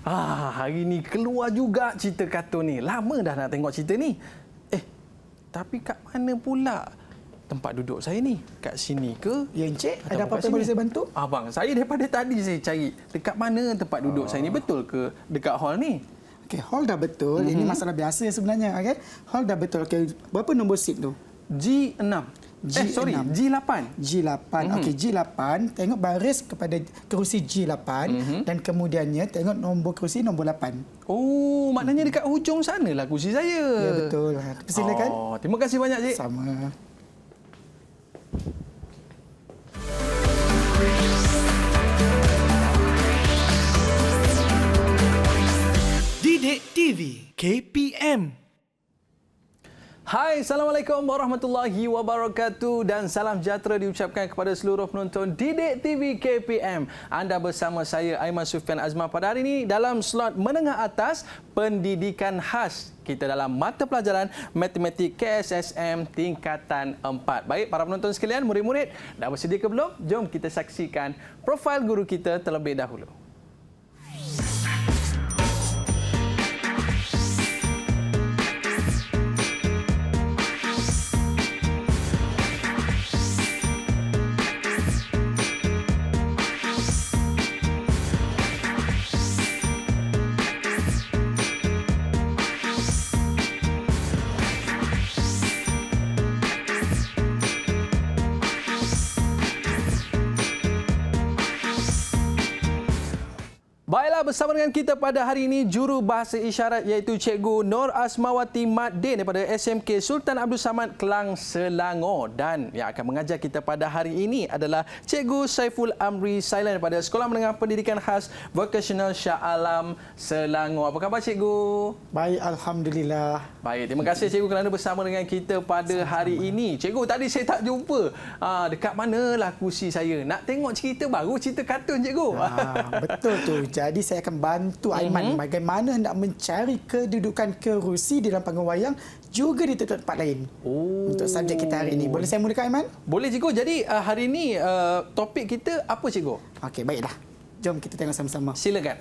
Hari ni keluar juga cerita kartun ni. Lama dah nak tengok cerita ni. Tapi kat mana pula tempat duduk saya ni? Kat sini ke? Ya, Encik. Ada apa-apa yang boleh saya bantu? Abang, saya daripada tadi saya cari dekat mana tempat duduk saya ni. Betul ke dekat hall ni? Okey, hall dah betul. Ini masalah biasa sebenarnya. Okay? Hall dah betul. Okay. Berapa nombor seat tu? G6. G8. G8. Okey, G8. Tengok baris kepada kerusi G8 dan kemudiannya tengok nombor kerusi nombor 8. Oh, maknanya dekat hujung sanalah kerusi saya. Ya, betul. Silakan. Terima kasih banyak, Cik. Sama. Didik TV KPM. Hai, Assalamualaikum warahmatullahi wabarakatuh dan salam sejahtera diucapkan kepada seluruh penonton Didik TV KPM. Anda bersama saya Aiman Sufian Azman pada hari ini dalam slot menengah atas pendidikan khas kita dalam mata pelajaran Matematik KSSM tingkatan 4. Baik, para penonton sekalian, murid-murid, dah bersedia ke belum? Jom kita saksikan profil guru kita terlebih dahulu. Baiklah, bersama dengan kita pada hari ini juru bahasa isyarat iaitu Cikgu Nur Asmawati Maddin daripada SMK Sultan Abdul Samad Kelang, Selangor, dan yang akan mengajar kita pada hari ini adalah Cikgu Saiful Amri Sailan daripada Sekolah Menengah Pendidikan Khas Vocational Shah Alam, Selangor. Apa khabar, Cikgu? Baik, alhamdulillah. Baik, terima kasih Cikgu kerana bersama dengan kita pada hari ini. Cikgu, tadi saya tak jumpa dekat manalah kursi saya. Nak tengok cerita baru, cerita kartun, Cikgu. Betul tu. Jadi saya akan bantu Aiman bagaimana hendak mencari kedudukan kerusi di dalam panggung wayang juga di tempat lain. Untuk subjek kita hari ini. Boleh saya mulakan, Aiman? Boleh, Cikgu. Jadi hari ini topik kita apa, Cikgu? Okey, baiklah. Jom kita tengok sama-sama. Silakan.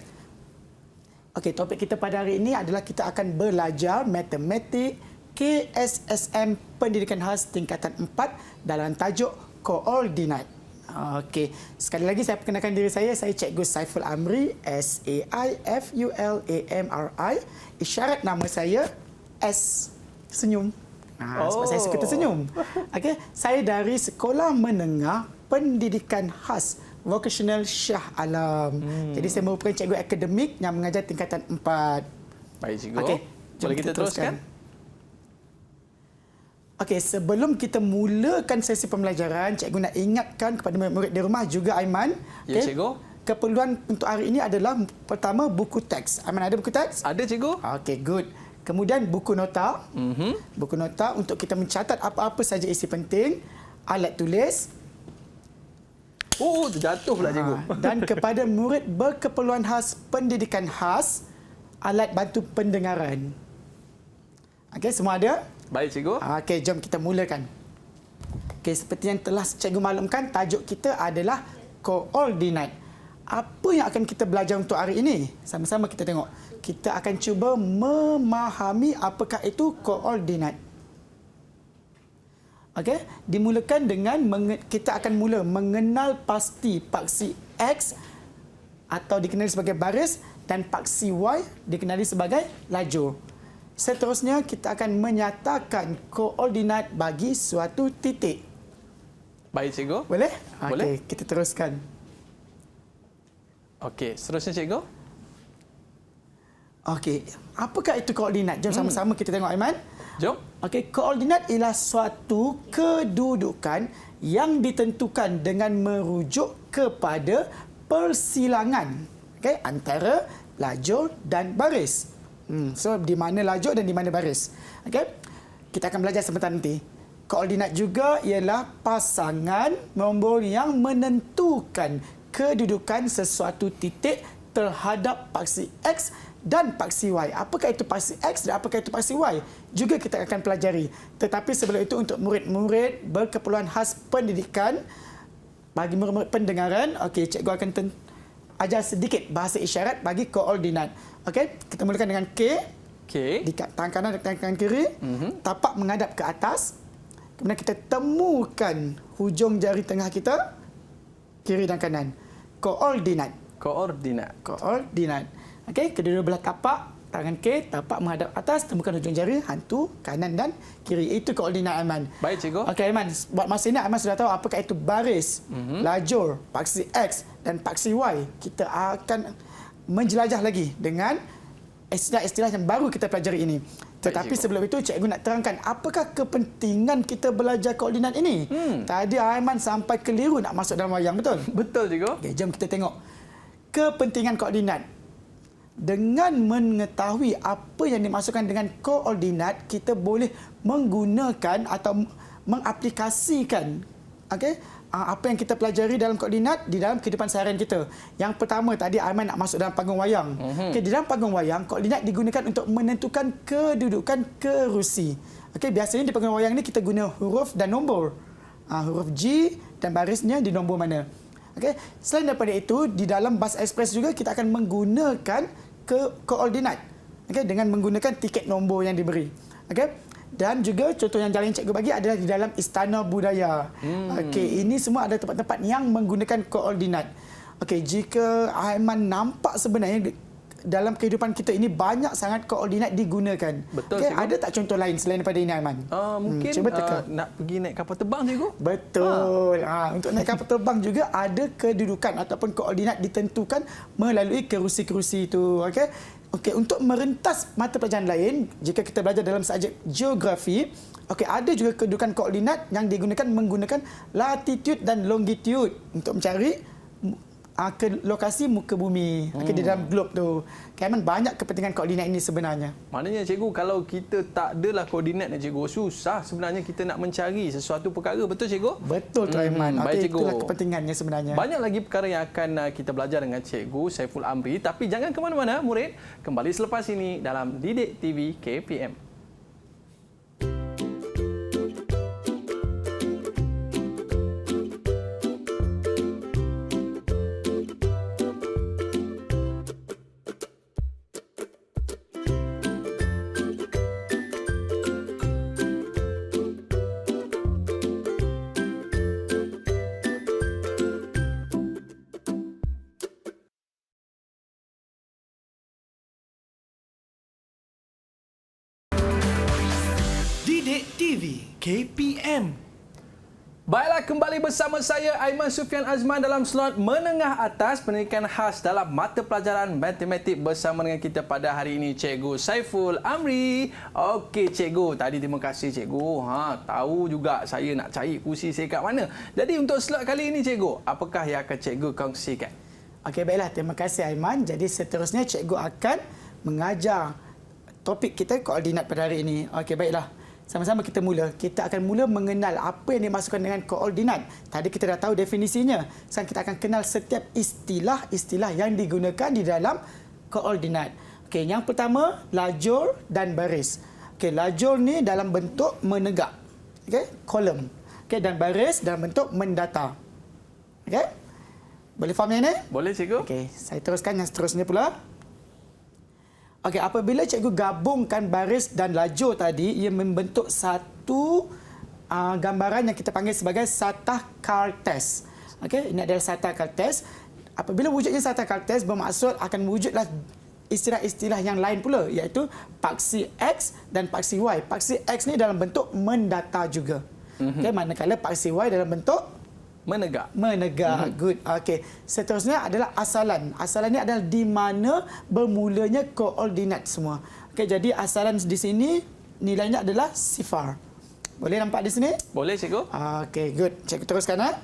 Okey, topik kita pada hari ini adalah kita akan belajar matematik KSSM Pendidikan Khas tingkatan 4 dalam tajuk koordinat. Okey, sekali lagi saya perkenalkan diri saya Cikgu Saiful Amri, SAIFULAMRI. Isyarat nama saya S, senyum. Sebab saya suka tersenyum. Okey, saya dari Sekolah Menengah Pendidikan Khas Vocational Shah Alam. Jadi saya merupakan cikgu akademik yang mengajar tingkatan 4. Baik, Cikgu. Okey, boleh kita teruskan? Okey, sebelum kita mulakan sesi pembelajaran, cikgu nak ingatkan kepada murid-murid di rumah juga, Aiman. Ya, Cikgu. Keperluan untuk hari ini adalah pertama buku teks. Aiman ada buku teks? Ada, Cikgu. Okey, good. Kemudian buku nota. Buku nota untuk kita mencatat apa-apa saja isi penting, alat tulis. Terjatuh pula, Cikgu. Dan kepada murid berkeperluan khas pendidikan khas, alat bantu pendengaran. Okey, semua ada? Baik, Cikgu. Okey, jom kita mulakan. Okey, seperti yang telah cikgu maklumkan, tajuk kita adalah koordinat. Apa yang akan kita belajar untuk hari ini? Sama-sama kita tengok. Kita akan cuba memahami apakah itu koordinat. Okey, dimulakan dengan kita akan mula mengenal pasti paksi X atau dikenali sebagai baris dan paksi Y dikenali sebagai lajur. Seterusnya, kita akan menyatakan koordinat bagi suatu titik. Baik, Cikgu. Boleh? Boleh. Okey, kita teruskan. Okey, seterusnya, Cikgu. Okey, apakah itu koordinat? Jom sama-sama kita tengok, Aiman. Jom. Okey, koordinat ialah suatu kedudukan yang ditentukan dengan merujuk kepada persilangan antara lajur dan baris. So, di mana lajur dan di mana baris. Okey, kita akan belajar sebentar nanti. Koordinat juga ialah pasangan nombor yang menentukan kedudukan sesuatu titik terhadap paksi X dan paksi Y. Apakah itu paksi X dan apakah itu paksi Y? Juga kita akan pelajari. Tetapi sebelum itu, untuk murid-murid berkeperluan khas pendidikan, bagi murid-murid pendengaran, okey, cikgu akan ajar sedikit bahasa isyarat bagi koordinat. Okey, kita mulakan dengan K. Okey. Di tangan kanan dan tangan kiri. Tapak menghadap ke atas. Kemudian kita temukan hujung jari tengah kita, kiri dan kanan. Koordinat. Koordinat. Koordinat. Okey, kedua belah tapak, tangan K, tapak menghadap atas, temukan hujung jari, hantu, kanan dan kiri. Itu koordinat, Aiman. Baik, cikgu. Okey, Aiman. Buat masa ini, Aiman sudah tahu apakah itu baris, lajur, paksi X dan paksi Y. Kita akan menjelajah lagi dengan istilah-istilah yang baru kita pelajari ini. Tetapi cikgu. sebelum itu, cikgu nak terangkan apakah kepentingan kita belajar koordinat ini. Tadi Aiman sampai keliru nak masuk dalam wayang, betul? Betul, cikgu. Okey, jom kita tengok kepentingan koordinat. Dengan mengetahui apa yang dimasukkan dengan koordinat, kita boleh menggunakan atau mengaplikasikan apa yang kita pelajari dalam koordinat di dalam kehidupan seharian kita. Yang pertama tadi Aiman nak masuk dalam panggung wayang. Okey, di dalam panggung wayang, koordinat digunakan untuk menentukan kedudukan kerusi. Okey, biasanya di panggung wayang ni kita guna huruf dan nombor. Huruf G dan barisnya di nombor mana. Okey, selain daripada itu, di dalam bas ekspres juga kita akan menggunakan koordinat. Okey, dengan menggunakan tiket nombor yang diberi. Okey. Dan juga contoh yang lain cikgu bagi adalah di dalam Istana Budaya. Okey, ini semua ada tempat-tempat yang menggunakan koordinat. Okey, jika Aiman nampak sebenarnya dalam kehidupan kita ini banyak sangat koordinat digunakan. Betul, okay, cikgu. ada tak contoh lain selain daripada ini, Aiman? Mungkin cuba teka. nak pergi naik kapal terbang, cikgu. Betul. Untuk naik kapal terbang juga ada kedudukan ataupun koordinat ditentukan melalui kerusi-kerusi itu. Okey. Okey, untuk merentas mata pelajaran lain, jika kita belajar dalam subjek geografi, okey, ada juga kedudukan koordinat yang digunakan menggunakan latitude dan longitude untuk mencari ke lokasi muka bumi di dalam globe tu. Memang banyak kepentingan koordinat ini sebenarnya. Maknanya, cikgu, kalau kita tak adalah koordinat, cikgu, susah sebenarnya kita nak mencari sesuatu perkara. Betul, cikgu? Betul, Tuan Aiman. Baik, Okey, cikgu. itulah kepentingannya sebenarnya. Banyak lagi perkara yang akan kita belajar dengan cikgu Saiful Amri. Tapi jangan ke mana-mana, murid. Kembali selepas ini dalam Didik TV KPM. Didik TV KPM. Baiklah, kembali bersama saya Aiman Sufian Azman dalam slot menengah atas pendidikan khas dalam mata pelajaran matematik bersama dengan kita pada hari ini Cikgu Saiful Amri. Okey, cikgu, tadi terima kasih cikgu. Tahu juga saya nak cari kursi saya kat mana. Jadi untuk slot kali ini cikgu, apakah yang akan cikgu kongsikan? Okey, baiklah, terima kasih Aiman. Jadi seterusnya cikgu akan mengajar topik kita koordinat pada hari ini. Okey, baiklah. Sama-sama kita mula. Kita akan mula mengenal apa yang dimasukkan dengan koordinat. Tadi kita dah tahu definisinya. Sekarang kita akan kenal setiap istilah-istilah yang digunakan di dalam koordinat. Okey, yang pertama, lajur dan baris. Okey, lajur ni dalam bentuk menegak. Okey, kolom. Okey, dan baris dalam bentuk mendata. Okey? Boleh faham yang ni? Boleh, cikgu? Okey, saya teruskan yang seterusnya pula. Okey, apabila cikgu gabungkan baris dan lajur tadi, ia membentuk satu gambaran yang kita panggil sebagai Satah Kartes. Okey, ini adalah Satah Kartes. Apabila wujudnya Satah Kartes, bermaksud akan wujudlah istilah-istilah yang lain pula, iaitu paksi X dan paksi Y. Paksi X ni dalam bentuk mendata juga. Okey, manakala paksi Y dalam bentuk Menegak. Good. Okey. Seterusnya adalah asalan. Asalan ni adalah di mana bermulanya koordinat semua. Okey, jadi asalan di sini nilainya adalah sifar. Boleh nampak di sini? Boleh, cikgu? Okey, good. Cikgu teruskan.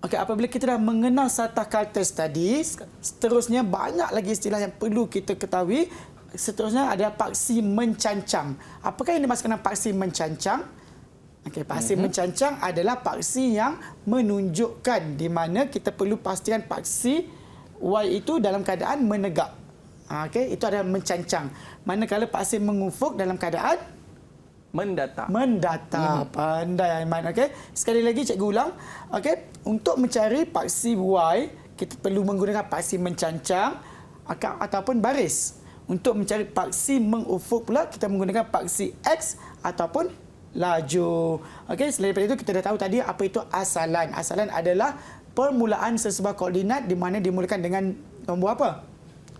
Okey, apabila kita dah mengenal Satah Kartes tadi, seterusnya banyak lagi istilah yang perlu kita ketahui. Seterusnya adalah paksi mencancang. Apakah yang dimaksudkan dengan paksi mencancang? Okey, paksi mencancang adalah paksi yang menunjukkan di mana kita perlu pastikan paksi Y itu dalam keadaan menegak. Okey, itu adalah mencancang. Manakala paksi mengufuk dalam keadaan Mendata. Pandai Aiman. Okey, sekali lagi cikgu ulang. Okey, untuk mencari paksi Y, kita perlu menggunakan paksi mencancang ataupun baris. Untuk mencari paksi mengufuk pula, kita menggunakan paksi X ataupun laju. Okey, selain daripada itu kita dah tahu tadi apa itu asalan. Asalan adalah permulaan sesebuah koordinat di mana dimulakan dengan nombor apa?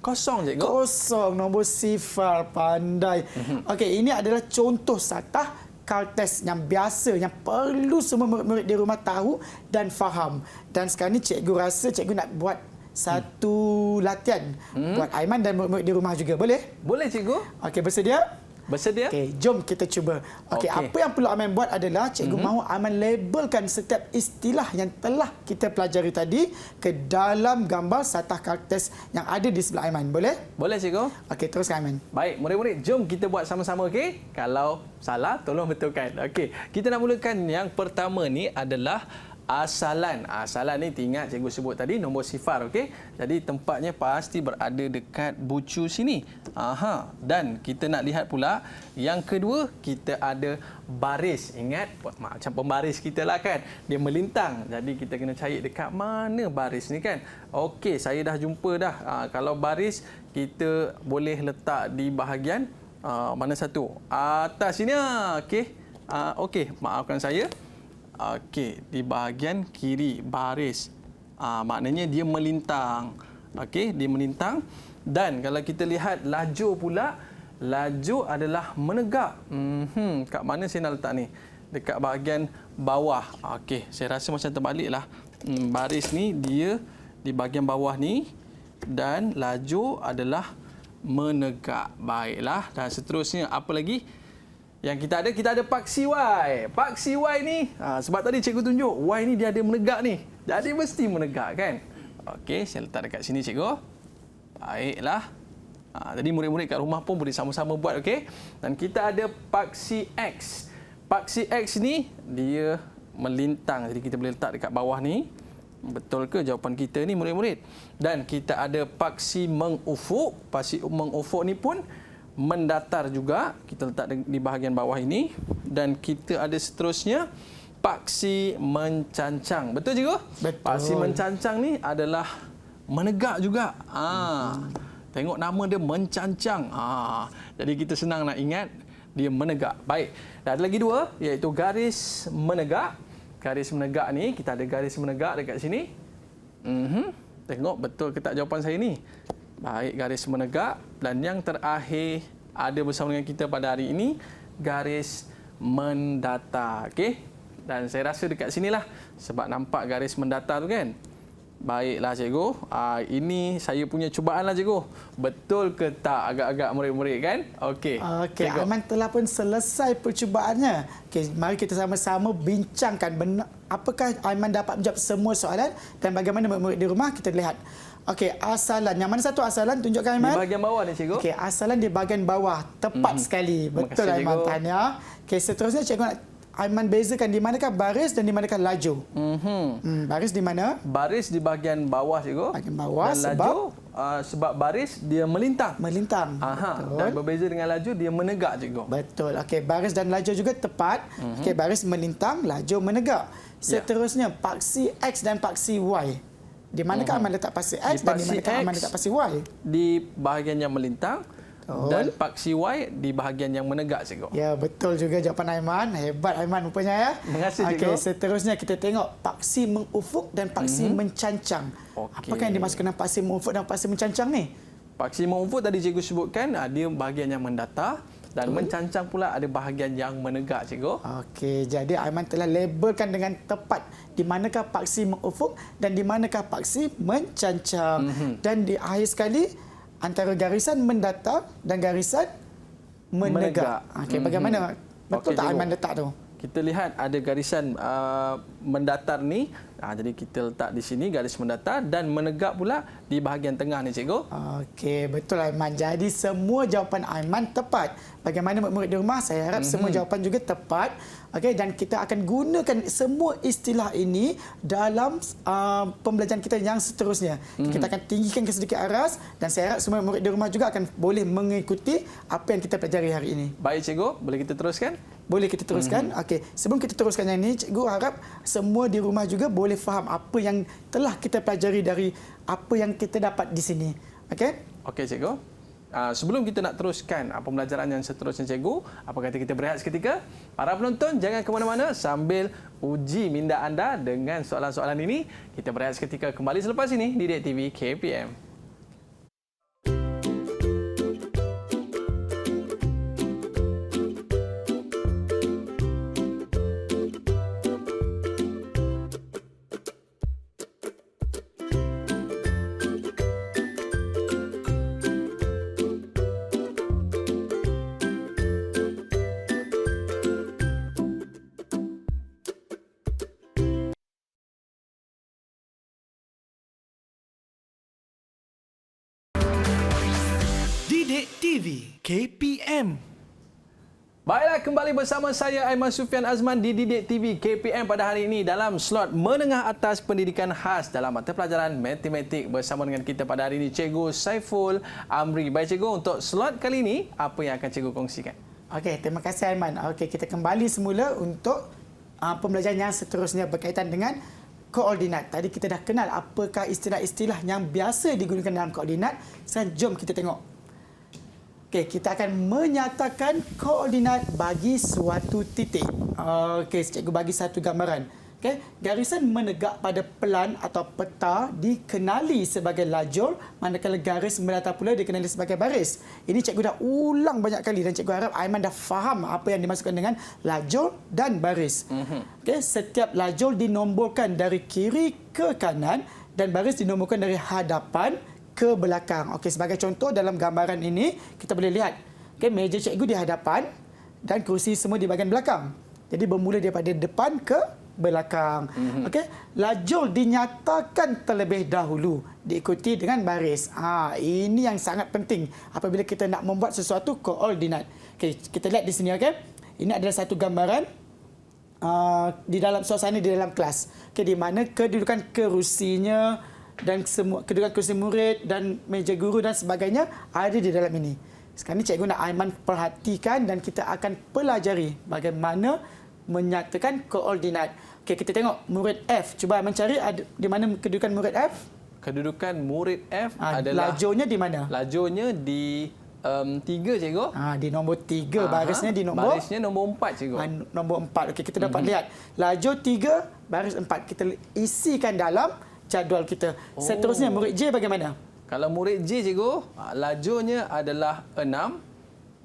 Kosong, cikgu. Kosong, nombor sifar. Pandai. Okey, ini adalah contoh satah Caltest yang biasa, yang perlu semua murid-murid di rumah tahu dan faham. Dan sekarang ni cikgu rasa cikgu nak buat satu latihan buat Aiman dan murid-murid di rumah juga. Boleh? Boleh, cikgu. Okey, bersedia? Bersedia? Okey, jom kita cuba. Okey, apa yang perlu Aiman buat adalah cikgu mahu Aiman labelkan setiap istilah yang telah kita pelajari tadi ke dalam gambar satah Caltest yang ada di sebelah Aiman. Boleh? Boleh, cikgu. Okey, teruskan Aiman. Baik, murid-murid, jom kita buat sama-sama, okey? Kalau salah, tolong betulkan. Okey, kita nak mulakan yang pertama ni adalah asalan. Asalan ni ingat cikgu sebut tadi nombor sifar, okey? Jadi tempatnya pasti berada dekat bucu sini. Aha, dan kita nak lihat pula yang kedua, kita ada baris. Ingat macam pembaris kita lah kan. Dia melintang. Jadi kita kena cari dekat mana baris ni kan. Okey, saya dah jumpa dah. Kalau baris kita boleh letak di bahagian mana satu? Atas sini ah. Okey. Okey, maafkan saya. Okey, di bahagian kiri baris. Maknanya dia melintang. Okey, dia melintang. Dan kalau kita lihat laju pula, laju adalah menegak. Kat mana saya nak letak ni? Dekat bahagian bawah. Okey, saya rasa macam terbaliklah. Baris ni dia di bahagian bawah ni dan laju adalah menegak. Baiklah, dan seterusnya apa lagi? Yang kita ada paksi Y. Paksi Y ni, sebab tadi cikgu tunjuk, Y ni dia ada menegak ni. Jadi mesti menegak kan? Okey, saya letak dekat sini cikgu. Baiklah. Jadi murid-murid kat rumah pun boleh sama-sama buat, okey? Dan kita ada paksi X. Paksi X ni, dia melintang. Jadi kita boleh letak dekat bawah ni. Betul ke jawapan kita ni murid-murid? Dan kita ada paksi mengufuk. Paksi mengufuk ni pun mendatar juga, kita letak di bahagian bawah ini. Dan kita ada seterusnya paksi mencancang. Betul cikgu? Betul. Paksi mencancang ni adalah menegak juga. Tengok nama dia mencancang. Jadi kita senang nak ingat dia menegak. Baik. Dan ada lagi dua, iaitu garis menegak. Garis menegak ni, kita ada garis menegak dekat sini. Tengok betul ke tak jawapan saya ni? Baik, garis menegak. Dan yang terakhir ada bersama dengan kita pada hari ini, garis mendatar. Okey? Dan saya rasa dekat sinilah sebab nampak garis mendatar tu kan. Baiklah cikgu. Ini saya punya cubaan lah cikgu. Betul ke tak agak-agak murid-murid kan? Okey. Okey, Aiman telah pun selesai percubaannya. Okey, mari kita sama-sama bincangkan apakah Aiman dapat menjawab semua soalan dan bagaimana murid-murid di rumah kita lihat. Okey, asalan. Yang mana satu asalan? Tunjukkan Aiman. Di bahagian bawah ni cikgu. Okey, asalan di bahagian bawah. Tepat sekali. Betul Aiman tanya. Okey, seterusnya cikgu nak Aiman bezakan di manakah baris dan di manakah laju. Baris di mana? Baris di bahagian bawah cikgu. Bahagian bawah dan laju sebab baris dia melintang. Melintang. Dan berbeza dengan laju dia menegak cikgu. Betul. Okey, baris dan laju juga tepat. Okey, baris melintang, laju menegak. Seterusnya paksi X dan paksi Y. Di manakah Aiman letak paksi X dan di manakah Aiman letak paksi Y? Di bahagian yang melintang. Dan paksi Y di bahagian yang menegak cikgu. Ya, betul juga jawapan Aiman. Hebat Aiman rupanya ya. Terima kasih cikgu. Okey, seterusnya kita tengok paksi mengufuk dan paksi mencancang. Apakah yang dimaksudkan dengan paksi mengufuk dan paksi mencancang ni? Paksi mengufuk tadi cikgu sebutkan dia bahagian yang mendatar dan mencancang pula ada bahagian yang menegak cikgu. Okey, jadi Aiman telah labelkan dengan tepat di manakah paksi mengufuk dan di manakah paksi mencancang. Dan di akhir sekali antara garisan mendatar dan garisan menegak. Okey, bagaimana? Betul tak Aiman letak tu? Kita lihat ada garisan mendatar ni. Jadi kita letak di sini garis mendatar dan menegak pula di bahagian tengah ni cikgu. Okey, betul Aiman. Jadi semua jawapan Aiman tepat. Bagaimana murid-murid di rumah, saya harap semua jawapan juga tepat. Okey, dan kita akan gunakan semua istilah ini dalam pembelajaran kita yang seterusnya. Kita akan tinggikan ke sedikit aras dan saya harap semua murid di rumah juga akan boleh mengikuti apa yang kita pelajari hari ini. Baik cikgu, boleh kita teruskan? Boleh kita teruskan? Okey, sebelum kita teruskan yang ini, cikgu harap semua di rumah juga boleh faham apa yang telah kita pelajari dari apa yang kita dapat di sini. Okey? Okey, cikgu. Sebelum kita nak teruskan pembelajaran yang seterusnya, cikgu, apa kata kita berehat seketika? Para penonton, jangan ke mana-mana sambil uji minda anda dengan soalan-soalan ini. Kita berehat seketika, kembali selepas ini di Didik TV KPM. Didik TV KPM. Baiklah, kembali bersama saya Aiman Sufian Azman di Didik TV KPM pada hari ini dalam slot menengah atas pendidikan khas dalam mata pelajaran matematik. Bersama dengan kita pada hari ini Cikgu Saiful Amri. Baik cikgu, untuk slot kali ini apa yang akan cikgu kongsikan? Okey, terima kasih Aiman. Okey, kita kembali semula untuk pembelajaran yang seterusnya berkaitan dengan koordinat. Tadi kita dah kenal apakah istilah-istilah yang biasa digunakan dalam koordinat. Sekarang jom kita tengok. Okey, kita akan menyatakan koordinat bagi suatu titik. Okey, cikgu bagi satu gambaran. Okey, garisan menegak pada pelan atau peta dikenali sebagai lajur, manakala garis melata pula dikenali sebagai baris. Ini cikgu dah ulang banyak kali dan cikgu harap Aiman dah faham apa yang dimaksudkan dengan lajur dan baris. Okey, setiap lajur dinomborkan dari kiri ke kanan dan baris dinomborkan dari hadapan ke belakang. Okey, sebagai contoh dalam gambaran ini kita boleh lihat, okey, meja cikgu di hadapan dan kerusi semua di bahagian belakang. Jadi bermula daripada depan ke belakang. Okey, lajur dinyatakan terlebih dahulu diikuti dengan baris. Ini yang sangat penting apabila kita nak membuat sesuatu koordinat. Okey, kita lihat di sini, okey. Ini adalah satu gambaran di dalam suasana di dalam kelas. Okey, di mana kedudukan kerusinya dan semua kedudukan kursi murid dan meja guru dan sebagainya ada di dalam ini. Sekarang ni cikgu nak Aiman perhatikan dan kita akan pelajari bagaimana menyatakan koordinat. Okey, kita tengok murid F. Cuba Aiman cari di mana kedudukan murid F? Kedudukan murid F adalah... Lajurnya di mana? Lajurnya di 3, cikgu. Di nombor 3. Barisnya di nombor? Barisnya nombor 4, cikgu. Nombor 4. Okey, kita dapat lihat. Lajur 3, baris 4. Kita isikan dalam jadual kita. Seterusnya murid J bagaimana? Kalau murid J, cikgu, lajurnya adalah 6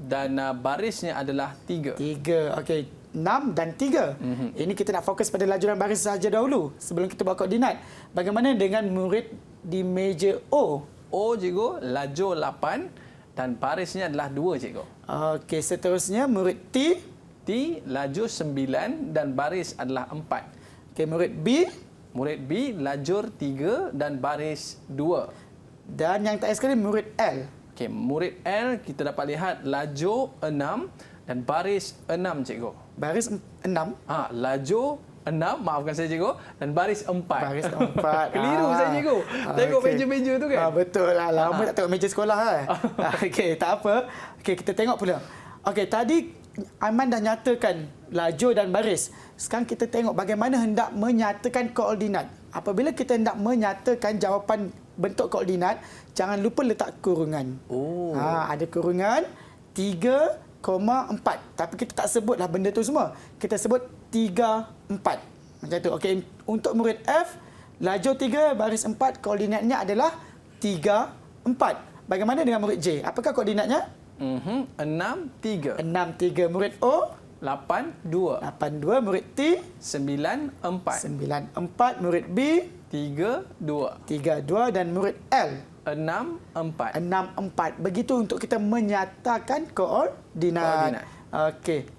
dan barisnya adalah 3. 3. Okey, 6 dan 3. Ini kita nak fokus pada lajur dan baris sahaja dahulu sebelum kita buat koordinat. Bagaimana dengan murid di meja O? O, cikgu, lajur 8 dan barisnya adalah 2, cikgu. Okey, seterusnya murid T. T, lajur 9 dan baris adalah 4. Okey, murid B. Murid B, lajur 3 dan baris 2. Dan yang terakhir sekali murid L. Okey, murid L kita dapat lihat lajur 6 dan baris 6, cikgu. Baris 6. Lajur 6, maafkan saya cikgu, dan baris 4. Baris 4. Keliru saya cikgu. Tengok meja-meja tu kan. Betul lah. Lama tak tengok meja sekolah kan. Okey, tak apa. Okey, kita tengok pula. Okey, tadi Aiman dah nyatakan lajur dan baris. Sekarang kita tengok bagaimana hendak menyatakan koordinat. Apabila kita hendak menyatakan jawapan bentuk koordinat, jangan lupa letak kurungan. Ada kurungan 3,4. Tapi kita tak sebutlah benda tu semua. Kita sebut 3, 4. Macam tu. Okey, untuk murid F, lajur 3, baris 4, koordinatnya adalah 3, 4. Bagaimana dengan murid J? Apakah koordinatnya? 6, 3. 6, 3. Murid O? 8, 2. 8, 2. Murid T? 9, 4. 9, 4. Murid B? 3, 2. 3, 2. Dan murid L? 6, 4. 6, 4. Begitu untuk kita menyatakan koordinat. Okey.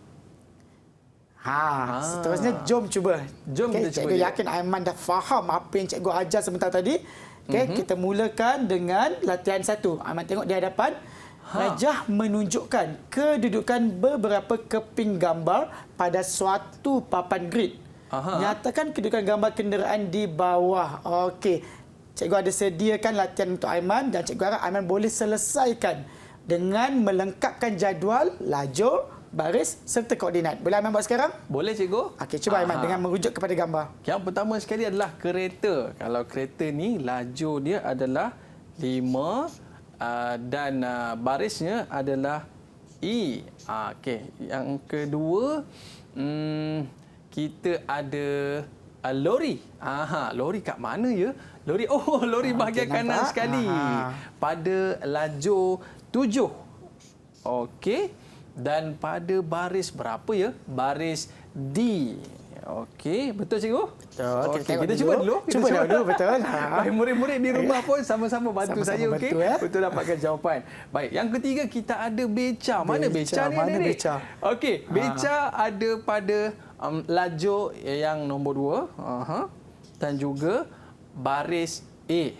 Seterusnya jom cuba. Jom kita cuba. Cikgu yakin Aiman dah faham apa yang cikgu ajar sebentar tadi. Okey, kita mulakan dengan latihan 1. Aiman tengok di hadapan. Najah menunjukkan kedudukan beberapa keping gambar pada suatu papan grid. Nyatakan kedudukan gambar kenderaan di bawah. Okey. Cikgu ada sediakan latihan untuk Aiman dan cikgu harap Aiman boleh selesaikan dengan melengkapkan jadual, lajur baris serta koordinat. Boleh Aiman buat sekarang? Boleh cikgu? Okey, cuba Aiman dengan merujuk kepada gambar. Yang pertama sekali adalah kereta. Kalau kereta ni laju dia adalah 5 dan barisnya adalah E. Okey, yang kedua kita ada lori. Lori kat mana ya? Lori lori bahagian kanan nampak? sekali. Pada lajur 7. Okey. Dan pada baris berapa ya? Baris D. Okey, betul cikgu? Betul. Okey, kita cuba dulu. Cuba dulu, betul. Baik, murid-murid di rumah pun sama-sama bantu saya, okey? bantu, Betul dapatkan jawapan. Baik, yang ketiga kita ada beca. Mana beca ni, mana adik-adik? beca? Okey, beca ada pada lajur yang nombor 2. Dan juga baris A.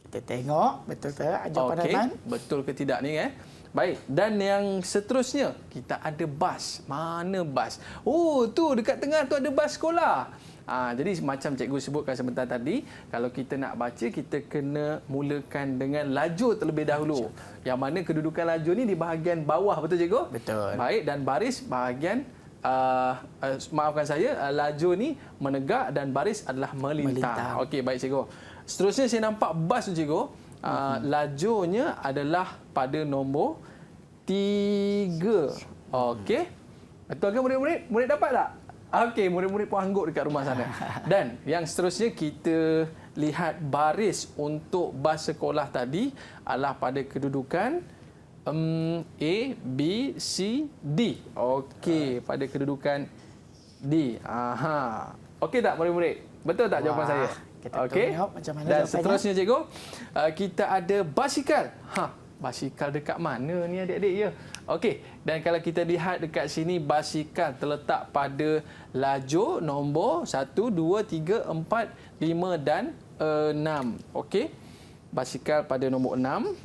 Kita tengok, betul ke jawapan Okey, Aiman? betul ke tidak ni Baik, dan yang seterusnya kita ada bas. Mana bas? Oh, tu dekat tengah tu ada bas sekolah. Jadi macam cikgu sebutkan sebentar tadi, kalau kita nak baca kita kena mulakan dengan lajur terlebih dahulu. Yang mana kedudukan lajur ni di bahagian bawah, betul cikgu? Betul. Baik, dan baris bahagian maafkan saya, lajur ni menegak dan baris adalah melintang. Okey, baik cikgu. Seterusnya saya nampak bas tu cikgu. Lajurnya adalah pada nombor 3. Okey. Betul ke murid-murid? Murid dapat tak? Okey, murid-murid pun anggut dekat rumah sana. Dan yang seterusnya kita lihat baris untuk bas sekolah tadi adalah pada kedudukan A, B, C, D. Okey, pada kedudukan D. Okey tak murid-murid? Betul tak jawapan saya? Kita okey. tengok macam mana Dan jawapannya. seterusnya cikgu, kita ada basikal. Basikal dekat mana ni adik-adik ya? Okey, dan kalau kita lihat dekat sini basikal terletak pada lajur nombor 1, 2, 3, 4, 5 dan 6. Okey. Basikal pada nombor 6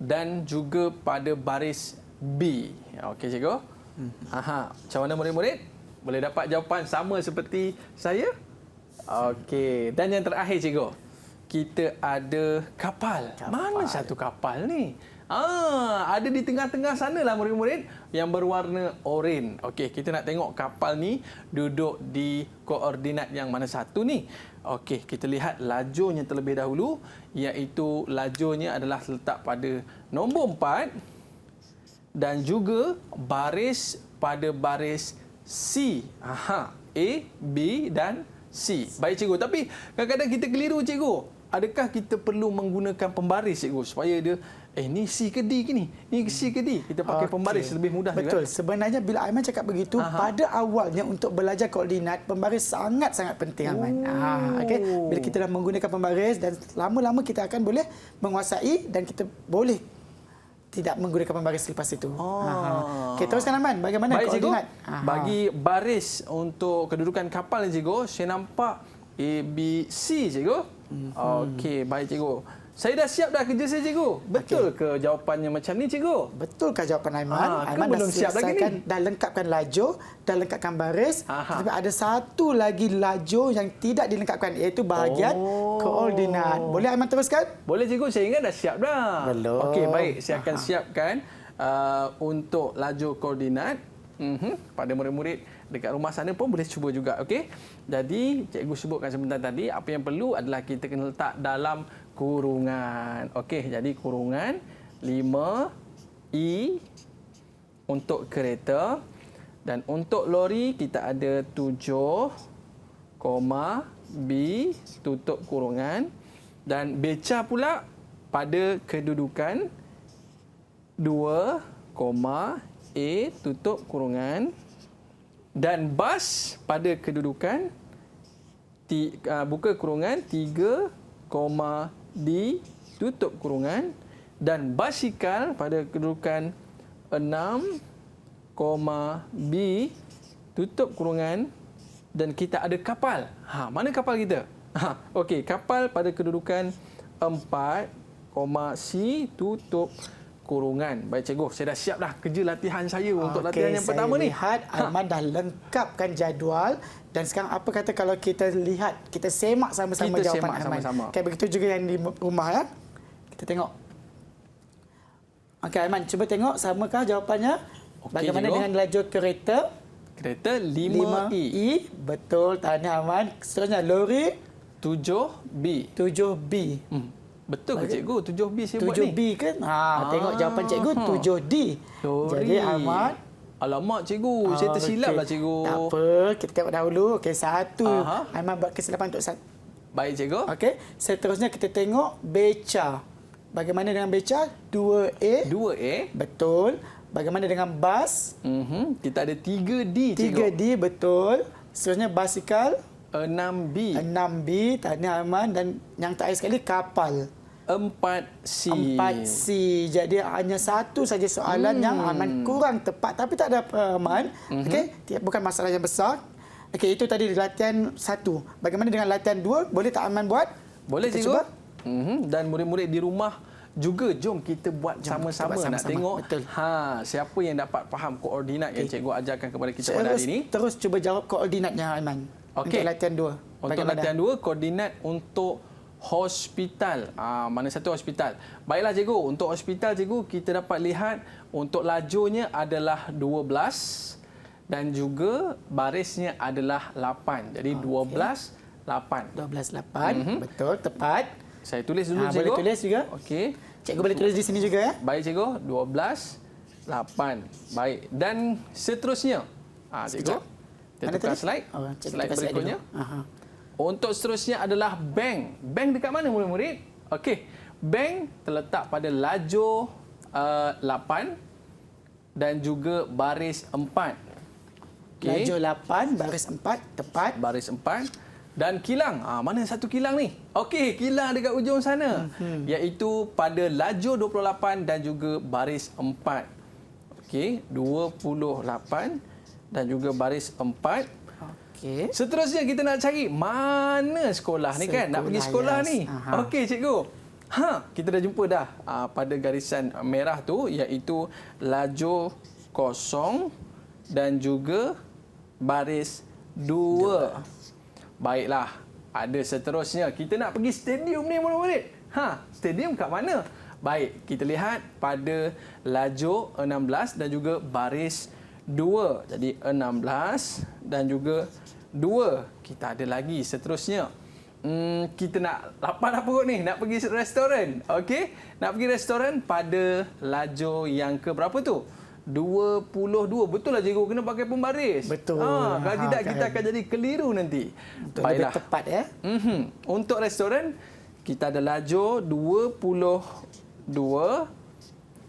dan juga pada baris B. Okey cikgu? Macam mana murid-murid? Boleh dapat jawapan sama seperti saya? Okey, dan yang terakhir cikgu, kita ada kapal. Mana satu kapal ni? Ada di tengah-tengah sana lah murid-murid yang berwarna oranye. Okey, kita nak tengok kapal ni duduk di koordinat yang mana satu ni. Okey, kita lihat lajurnya terlebih dahulu, iaitu lajurnya adalah terletak pada nombor 4 dan juga baris pada baris C. A, B dan C. Baik cikgu, tapi kadang-kadang kita keliru cikgu. Adakah kita perlu menggunakan pembaris cikgu supaya dia ni C ke D ke ni? Ni C ke D? Kita pakai pembaris lebih mudah Betul. juga. Sebenarnya bila Aiman cakap begitu, pada awalnya untuk belajar koordinat, pembaris sangat-sangat penting Aiman. Okey. Bila kita dah menggunakan pembaris dan lama-lama kita akan boleh menguasai dan kita boleh tidak menggunakan pembaris selepas itu. Okey, teruskan Aiman. Bagaimana Baik, koordinat? Cikgu. Bagi baris untuk kedudukan kapal ni cikgu, saya nampak A, B, C cikgu. Okey, baik cikgu. Saya dah siap dah kerja saya cikgu. Betul ke jawapannya macam ni cikgu? Betulkah jawapan Aiman? Ke Aiman belum siap lagi ni? dah lengkapkan lajur, dah lengkapkan baris. Tapi ada satu lagi lajur yang tidak dilengkapkan, iaitu bahagian koordinat. Boleh Aiman teruskan? Boleh cikgu, saya ingat dah siap dah. Belum. Okey, baik. Saya akan siapkan untuk lajur koordinat. Pada murid-murid dekat rumah sana pun boleh cuba juga. Okey. Jadi, cikgu sebutkan sebentar tadi, apa yang perlu adalah kita kena letak dalam kurungan. Okey, jadi kurungan 5E untuk kereta dan untuk lori kita ada 7, B tutup kurungan dan beca pula pada kedudukan 2, A tutup kurungan dan bas pada kedudukan buka kurungan 3, D tutup kurungan dan basikal pada kedudukan 6, B tutup kurungan dan kita ada kapal. Mana kapal kita? Okey, kapal pada kedudukan 4, C tutup kurungan. Baik cikgu, saya dah siap dah kerja latihan saya untuk latihan yang pertama ni. Lihat Aiman dah lengkapkan jadual dan sekarang apa kata kalau kita lihat, kita semak sama-sama Kita jawapan semak Aiman. sama-sama. Okay, begitu juga yang di rumah ya. Kita tengok. Okey, Aiman, cuba tengok samakah jawapannya? Okey, Bagaimana cikgu. dengan lajur kereta? Kereta 5E. Betul, tahniah Aiman. Seterusnya, lori 7B. 7B. Betul ke cikgu? 7B saya buat ni? 7B kan? Tengok jawapan cikgu 7D. Lori. Jadi Ahmad. Alamak cikgu, saya tersilap lah cikgu. Tak apa, kita tengok dahulu. Okey, satu. Aha. Aiman buat kesilapan untuk satu. Baik cikgu. Okey, seterusnya kita tengok beca. Bagaimana dengan beca? 2A. 2A. Betul. Bagaimana dengan bas? Kita ada 3D cikgu. 3D, betul. Seterusnya basikal. 6B. 6B, tahniah Aiman. Dan yang terakhir sekali, kapal. 4C. 4C. Jadi hanya satu saja soalan yang Aiman kurang tepat. Tapi tak ada apa, Aiman. Okey, bukan masalah yang besar. Okey, itu tadi latihan 1. Bagaimana dengan latihan 2? Boleh tak Aiman buat? Boleh Kita cikgu. cuba? Dan murid-murid di rumah juga jom kita buat sama-sama kita buat nak sama-sama. tengok Betul. siapa yang dapat faham koordinat yang cikgu ajarkan kepada kita pada hari ini. Terus cuba jawab koordinatnya Aiman. Okey. Untuk latihan 2. Untuk latihan 2, koordinat untuk hospital. Mana satu hospital? Baiklah cikgu, untuk hospital cikgu kita dapat lihat untuk lajurnya adalah 12 dan juga barisnya adalah 8. Jadi 12, 8. 12, 8. Betul, tepat. Saya tulis dulu cikgu. Boleh tulis juga. Okey. Cikgu boleh tulis di sini juga ya. Baik cikgu, 12, 8. Baik. Dan seterusnya. Cikgu. Kita Mana tukar tadi? slide. Cikgu Slide tukar slide berikutnya. dulu. Aha. Untuk seterusnya adalah bank. Bank dekat mana murid-murid? Okey. Bank terletak pada lajur 8 dan juga baris 4. Okey. Lajur 8, baris 4, tepat. Baris 4. Dan kilang. Mana satu kilang ni? Okey, kilang dekat ujung sana. Iaitu pada lajur 28 dan juga baris 4. Okey, 28 dan juga baris 4. Okey. Seterusnya kita nak cari mana sekolah ni kan? Nak pergi sekolah Sekolah, ni. yes. Aha. Okey cikgu. Kita dah jumpa dah pada garisan merah tu iaitu lajur kosong dan juga baris 2. Baiklah. Ada seterusnya. Kita nak pergi stadium ni murid-murid. Stadium kat mana? Baik, kita lihat pada lajur 16 dan juga baris 2. Jadi 16 dan juga 2. Kita ada lagi seterusnya. Kita nak lapan apa kot ni? Nak pergi restoran. Okey? Nak pergi restoran pada lajur yang ke berapa tu? 22. Betul lah cikgu, kena pakai pembaris. Betul. Kalau tidak kita akan jadi keliru nanti. Betul, lebih tepat ya. Untuk restoran kita ada lajur 22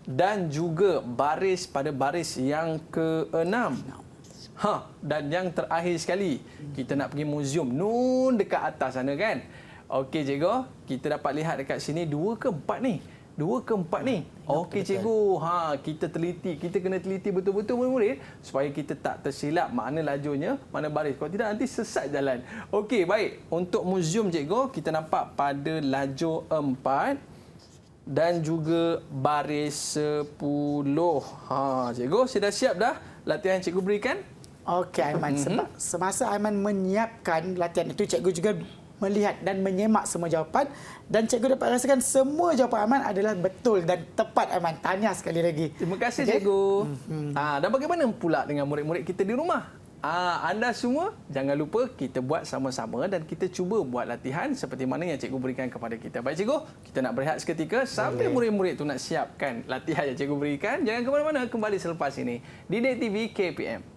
dan juga baris pada baris yang ke-6. Dan yang terakhir sekali, kita nak pergi muzium nun dekat atas sana kan. Okey cikgu, kita dapat lihat dekat sini 2 ke 4 ni. 2 ke 4 ni. Okey cikgu, kita teliti, kita kena teliti betul-betul murid-murid supaya kita tak tersilap mana lajurnya, mana baris. Kalau tidak nanti sesat jalan. Okey, baik. Untuk muzium cikgu, kita nampak pada lajur 4 dan juga baris 10. Cikgu, saya dah siap dah latihan yang cikgu berikan? Okey Aiman, sebab semasa Aiman menyiapkan latihan itu, cikgu juga melihat dan menyemak semua jawapan dan cikgu dapat rasakan semua jawapan Aiman adalah betul dan tepat Aiman. Tahniah sekali lagi. Terima kasih cikgu. Dan bagaimana pula dengan murid-murid kita di rumah? Anda semua jangan lupa kita buat sama-sama dan kita cuba buat latihan seperti mana yang cikgu berikan kepada kita. Baik cikgu, kita nak berehat seketika sambil murid-murid tu nak siapkan latihan yang cikgu berikan. Jangan ke mana-mana, kembali selepas ini. Didik TV KPM.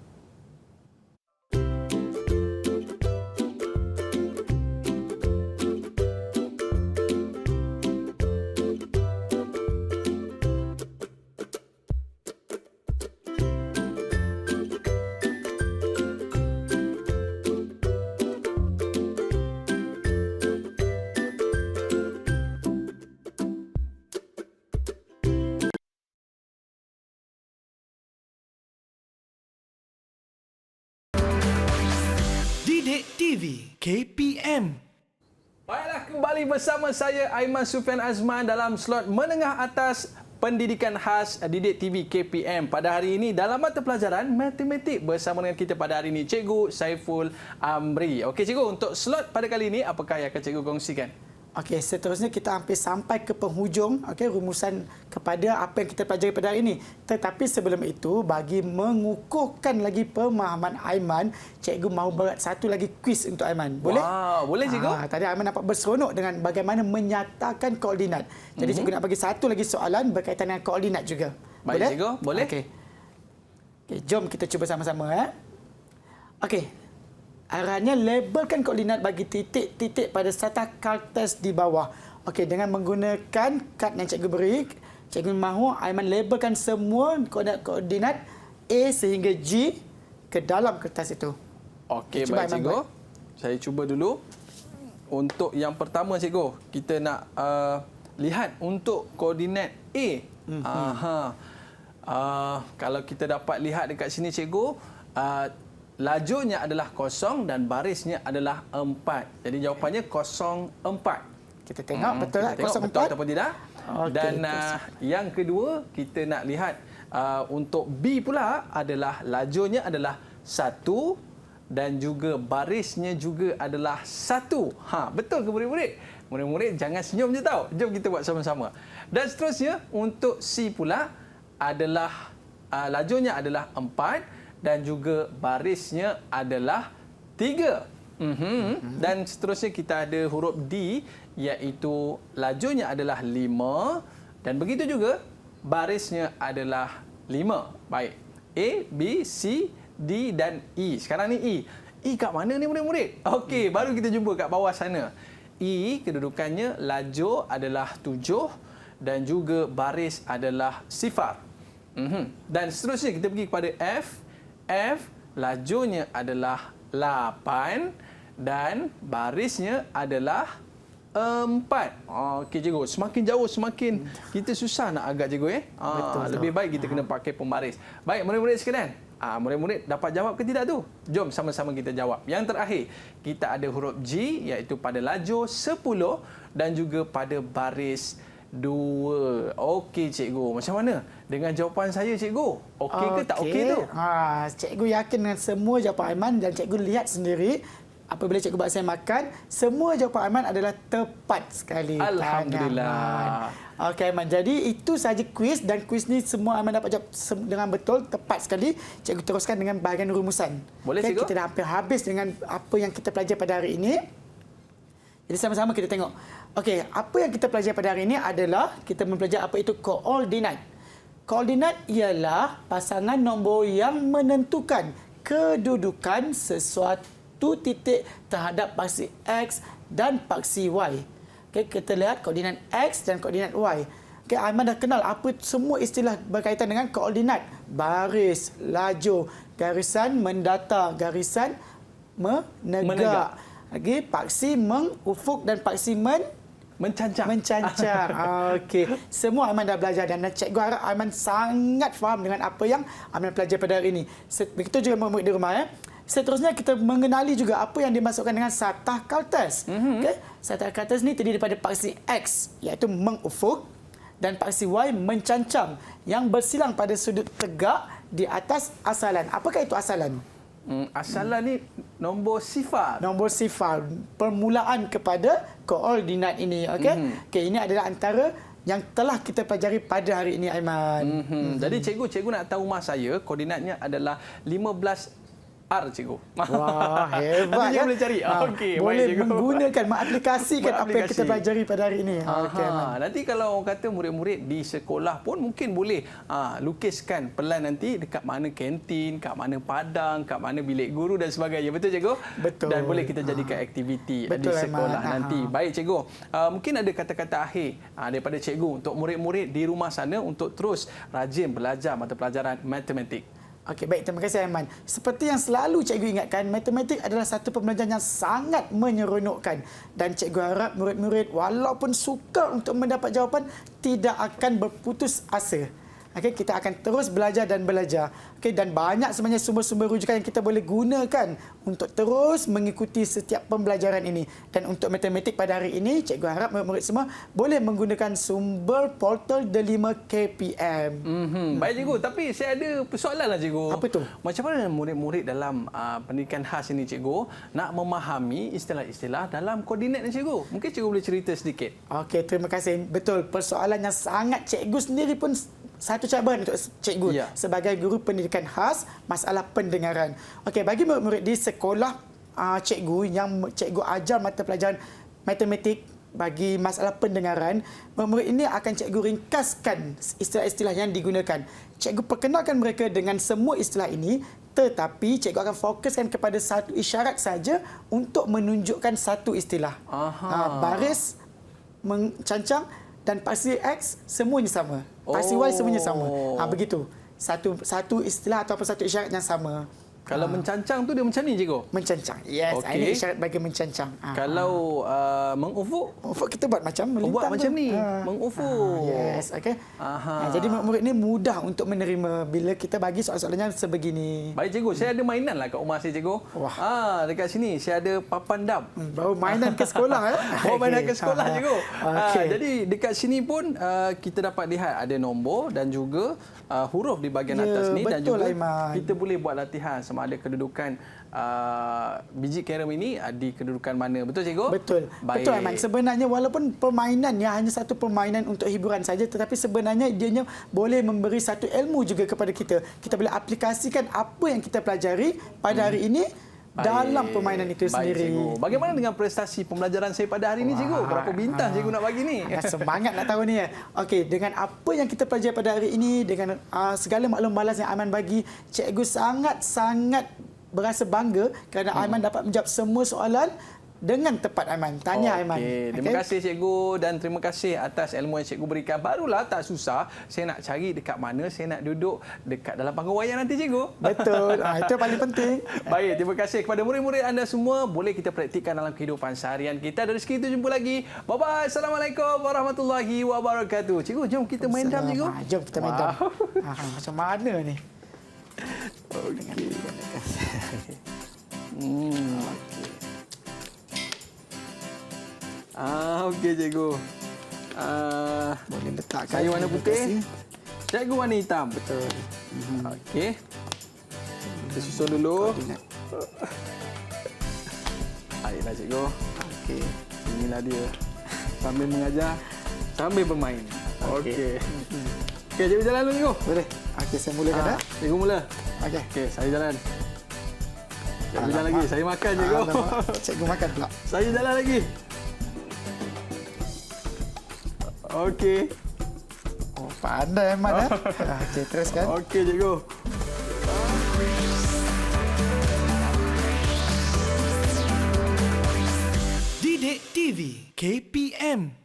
Didik TV KPM. Baiklah, kembali bersama saya Aiman Sufian Azman dalam slot menengah atas pendidikan khas Didik TV KPM. Pada hari ini dalam mata pelajaran matematik bersama dengan kita pada hari ini Cikgu Saiful Amri. Okey cikgu, untuk slot pada kali ini apakah yang akan cikgu kongsikan? Okey, seterusnya kita hampir sampai ke penghujung rumusan kepada apa yang kita pelajari pada hari ini. Tetapi sebelum itu, bagi mengukuhkan lagi pemahaman Aiman, cikgu mahu buat satu lagi kuis untuk Aiman. Boleh? Wow, boleh cikgu. Tadi Aiman nampak berseronok dengan bagaimana menyatakan koordinat. Jadi cikgu nak bagi satu lagi soalan berkaitan dengan koordinat juga. Baik Boleh? cikgu, boleh. Okey. Jom kita cuba sama-sama. Okey. Arahnya labelkan koordinat bagi titik-titik pada strata kartes di bawah. Okey, dengan menggunakan kad yang cikgu beri, cikgu mahu Aiman labelkan semua koordinat A sehingga G ke dalam kertas itu. Okey, Cuba baik Aiman cikgu. buat. Saya cuba dulu. Untuk yang pertama cikgu, kita nak lihat untuk koordinat A. Kalau kita dapat lihat dekat sini cikgu, lajurnya adalah 0 dan barisnya adalah 4. Jadi jawapannya 04. Kita tengok betul tak? Kita tengok betul ataupun tidak. Okey, Dan yang kedua, kita nak lihat untuk B pula adalah lajurnya adalah 1 dan juga barisnya juga adalah 1. Betul ke murid-murid? Murid-murid jangan senyum je tau. Jom kita buat sama-sama. Dan seterusnya untuk C pula adalah lajurnya adalah 4 dan juga barisnya adalah 3. Dan seterusnya kita ada huruf D, iaitu lajurnya adalah 5 dan begitu juga barisnya adalah 5. Baik. A, B, C, D dan E. Sekarang ni E. E kat mana ni murid-murid? Okey, baru kita jumpa kat bawah sana. E kedudukannya lajur adalah 7 dan juga baris adalah 0. Dan seterusnya kita pergi kepada F. F lajurnya adalah 8 dan barisnya adalah 4. Okey cikgu, semakin jauh semakin kita susah nak agak cikgu lebih baik kita kena pakai pembaris. Baik murid-murid sekalian, murid-murid dapat jawab ke tidak tu? Jom sama-sama kita jawab. Yang terakhir, kita ada huruf G iaitu pada lajur 10 dan juga pada baris 2. Okey cikgu, macam mana dengan jawapan saya cikgu? Okey ke tak okey tu? Cikgu yakin dengan semua jawapan Aiman dan cikgu lihat sendiri apabila cikgu buat saya makan, semua jawapan Aiman adalah tepat sekali. Alhamdulillah. Okey Aiman, jadi itu sahaja kuis dan kuis ni semua Aiman dapat jawab dengan betul, tepat sekali. Cikgu teruskan dengan bahagian rumusan. Boleh cikgu? Kita dah hampir habis dengan apa yang kita pelajari pada hari ini. Jadi sama-sama kita tengok. Okey, apa yang kita pelajari pada hari ini adalah kita mempelajari apa itu koordinat. Koordinat ialah pasangan nombor yang menentukan kedudukan sesuatu titik terhadap paksi X dan paksi Y. Okey, kita lihat koordinat X dan koordinat Y. Okey, Aiman dah kenal apa semua istilah berkaitan dengan koordinat. Baris, lajur, garisan mendatar, garisan menegak. Lagi paksi mengufuk dan paksi mencancang. Okey. Semua Aiman dah belajar dan cikgu harap Aiman sangat faham dengan apa yang Aiman pelajari pada hari ini. Begitu juga murid-murid di rumah. Seterusnya kita mengenali juga apa yang dimasukkan dengan satah kartes. Okey. Satah kartes ni terdiri daripada paksi X iaitu mengufuk dan paksi Y mencancang yang bersilang pada sudut tegak di atas asalan. Apakah itu asalan? Asalan ni nombor sifar. Nombor sifar, permulaan kepada koordinat ini. Okey. Okey, ini adalah antara yang telah kita pelajari pada hari ini Aiman. Jadi cikgu nak tahu rumah saya koordinatnya adalah 15 R cikgu. Wah, hebat. Nanti cikgu boleh cari. Okey, boleh baik, cikgu. menggunakan, mengaplikasikan apa yang kita pelajari pada hari ini. Okey, nanti kalau orang kata murid-murid di sekolah pun mungkin boleh lukiskan pelan nanti dekat mana kantin, kat mana padang, kat mana bilik guru dan sebagainya. Betul cikgu? Betul. Dan boleh kita jadikan aktiviti di sekolah nanti. Baik cikgu. Mungkin ada kata-kata akhir daripada cikgu untuk murid-murid di rumah sana untuk terus rajin belajar mata pelajaran matematik. Okey, baik. Terima kasih, Aiman. Seperti yang selalu cikgu ingatkan, matematik adalah satu pembelajaran yang sangat menyeronokkan. Dan cikgu harap murid-murid walaupun sukar untuk mendapat jawapan, tidak akan berputus asa. Okey, kita akan terus belajar dan belajar. Okey, dan banyak sebenarnya sumber-sumber rujukan yang kita boleh gunakan untuk terus mengikuti setiap pembelajaran ini. Dan untuk matematik pada hari ini, cikgu harap murid-murid semua boleh menggunakan sumber portal Delima KPM. Baik cikgu, tapi saya ada persoalan lah cikgu. Apa tu? Macam mana murid-murid dalam pendidikan khas ini cikgu nak memahami istilah-istilah dalam koordinat ni cikgu? Mungkin cikgu boleh cerita sedikit. Okey, terima kasih. Betul, persoalan yang sangat cikgu sendiri pun satu cabaran untuk cikgu Ya. sebagai guru pendidikan khas masalah pendengaran. Okey, bagi murid-murid di sekolah cikgu yang cikgu ajar mata pelajaran matematik bagi masalah pendengaran, murid ini akan cikgu ringkaskan istilah-istilah yang digunakan. Cikgu perkenalkan mereka dengan semua istilah ini, tetapi cikgu akan fokuskan kepada satu isyarat saja untuk menunjukkan satu istilah. Baris, mencancang dan paksi X semuanya sama. Paksi Y semuanya sama. Begitu. Satu istilah ataupun satu isyarat yang sama. Kalau mencancang tu dia macam ni cikgu? Mencancang. Yes, Okey. ini isyarat bagi mencancang. Kalau mengufuk? Ufuk kita buat macam melintang Buat macam tu. ni, mengufuk. Yes, okey. Jadi murid ni mudah untuk menerima bila kita bagi soalan-soalannya sebegini. Baik cikgu, saya ada mainan lah kat rumah saya cikgu. Wah. Dekat sini saya ada papan dam. Baru mainan ke sekolah Bawa mainan ke sekolah cikgu. Okey. Jadi dekat sini pun kita dapat lihat ada nombor dan juga huruf di bahagian Ya, atas ni dan betul, juga Aiman. kita boleh buat latihan sama ada kedudukan biji carom ini di kedudukan mana. Betul cikgu? Betul. Baik. Betul, Aiman. Sebenarnya walaupun permainan hanya satu permainan untuk hiburan saja, tetapi sebenarnya ianya boleh memberi satu ilmu juga kepada kita. Kita boleh aplikasikan apa yang kita pelajari pada hari ini dalam permainan itu sendiri. Cikgu. Bagaimana dengan prestasi pembelajaran saya pada hari ini cikgu? Berapa bintang cikgu nak bagi ni? Semangat nak tahu ni ya. Okey, dengan apa yang kita pelajari pada hari ini, dengan segala maklum balas yang Aiman bagi, cikgu sangat-sangat berasa bangga kerana Aiman dapat menjawab semua soalan dengan tepat, Aiman. Tanya Aiman. Terima kasih cikgu dan terima kasih atas ilmu yang cikgu berikan. Barulah tak susah saya nak cari dekat mana saya nak duduk dekat dalam panggung wayang nanti cikgu. Betul. Itu yang paling penting. Baik, terima kasih kepada murid-murid anda semua. Boleh kita praktikkan dalam kehidupan seharian kita. Dari segi itu jumpa lagi. Bye-bye. Assalamualaikum warahmatullahi wabarakatuh. Cikgu, jom kita main dam cikgu. Jom kita main dam. Macam mana ni? Okey. Okey cikgu. Boleh letakkan. Saya warna putih. Cikgu warna hitam. Betul. Okey. Kita susun dulu. Baiklah cikgu. Okey. Inilah dia. Sambil mengajar, sambil bermain. Okey. Okey, cikgu jalan dulu cikgu. Boleh. Okey, saya mulakan. Cikgu mula. Okey. Okey, saya jalan. Cikgu jalan lagi. Saya makan cikgu. Cikgu makan pula. Saya jalan lagi. Okey. Oh, pandai Aiman. Okey, teruskan. Okey cikgu. Didik TV KPM